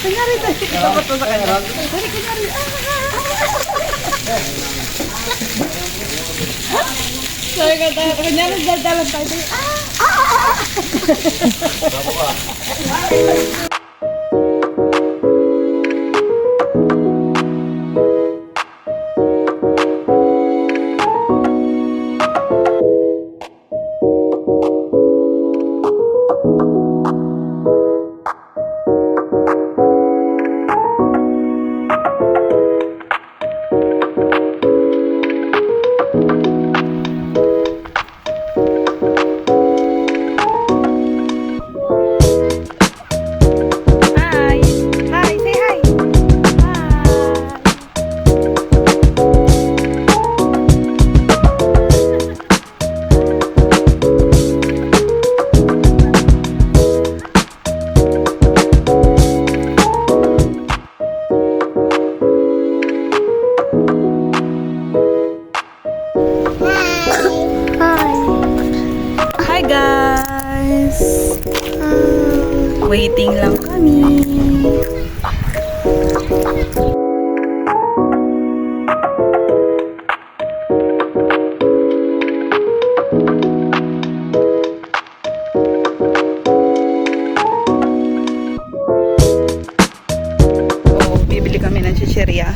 Kunyari, dapat to sa kanya. Kunyari. Sorry ka tayo. Kunyari, dadalan tayo. Waiting lang kami. Bibili kami ng chichirya.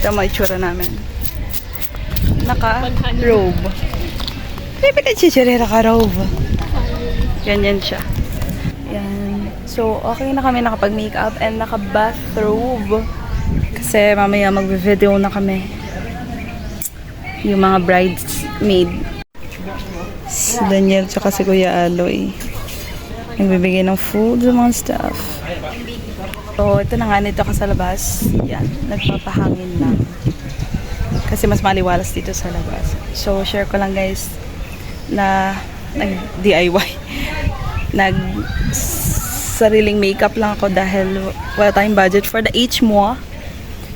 Ito ang itsura namin. Naka-robe. Bibili chichirya naka-robe. Ganyan siya. Yan. So, okay na kami nakapag-makeup and naka-bathrobe. Kasi mamaya mag-video na kami. Yung mga bridesmaid. Si Daniel tsaka si Kuya Aloy. Nagbibigay ng food sa mga staff. So, ito na nga nito ka sa labas. Yan. Nagpapahangin lang. Kasi mas maliwalas dito sa labas. So, share ko lang guys na nag-DIY. Sariling makeup lang ako dahil wala tayong budget for the H mo.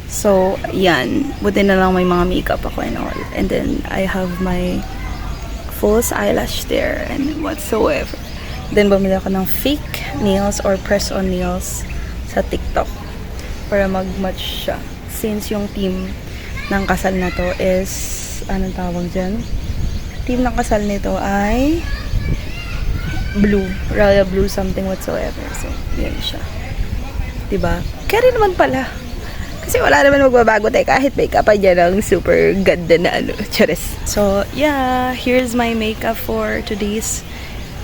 So, yan. Buti na lang may mga makeup ako and all. And then, I have my false eyelash there and whatsoever. Then, bumili ako ng fake nails or press-on nails sa TikTok para mag-match siya. Since yung team ng kasal na to is, anong tawag dyan? Team ng kasal nito ay blue, royal blue something whatsoever. So, yan siya. Diba? Kaya rin naman pala. Kasi wala naman magbabago tayo kahit makeup pa dyan ang super ganda na ano. Charis. So, yeah. Here's my makeup for today's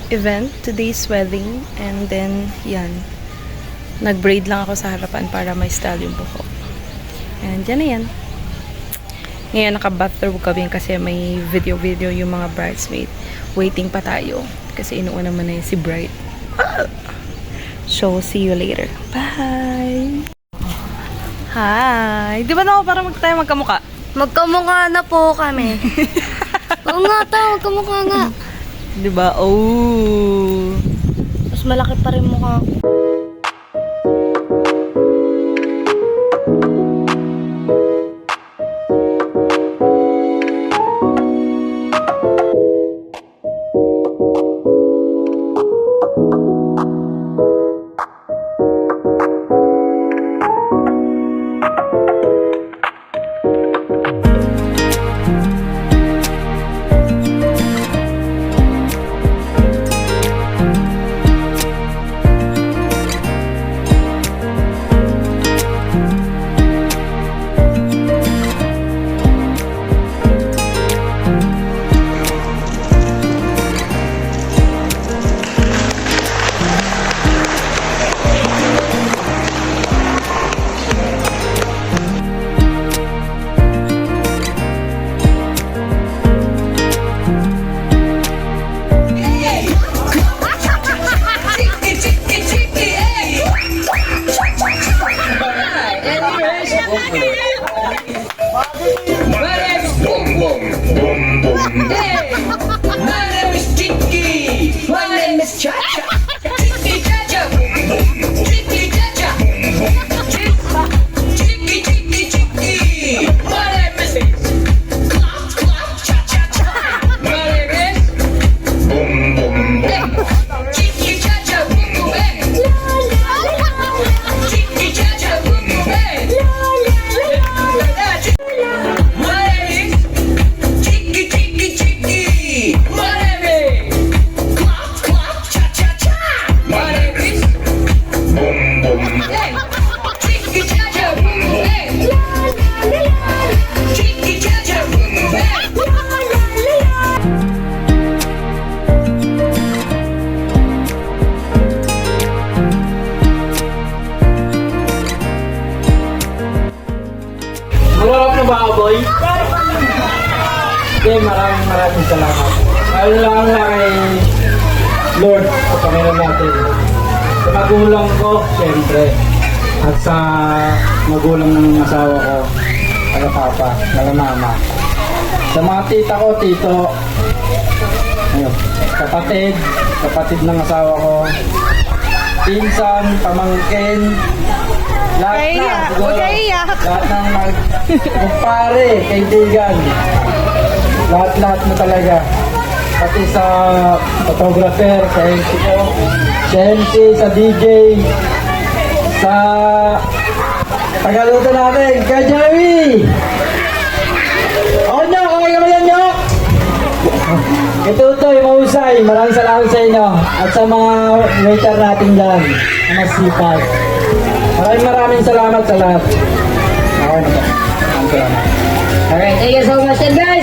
event, today's wedding. And then, yan. Nag-braid lang ako sa harapan para may style yung buhok. And yan na yan. Ngayon, naka-bathrobe kami kasi may video yung mga bridesmaid. Waiting pa tayo. Kasi inuuna mo na yun si Bright. So, see you later. Bye! Hi! Di ba na ako para tayo magkamukha? Magkamukha na po kami. Oo nga ta, magkamukha nga. Di ba? Oh! Mas malaki pa rin mukha ko. Okay, maraming salamat. Lalo lang na kay Lord sa Panginoon natin. Sa magulang ko, siyempre. At sa magulang ng asawa ko, taga papa, taga mama. Sa mga tita ko, tito, ayun, kapatid ng asawa ko, pinsan, pamangkin, lahat na, siguro, lahat ng kumpare, kaibigan, lahat na talaga. Pati sa photographer, sa MC ko, sa MC, sa DJ, sa tagaluto natin, kay Jerry! Okay ka ba yan, Nyok? Itutoy, mahusay, maraming salamat sa inyo at sa mga waiter natin dyan, na masipag. Maraming salamat sa lahat. Okay na ba? Maraming salamat. Alright, thank you so much, and guys.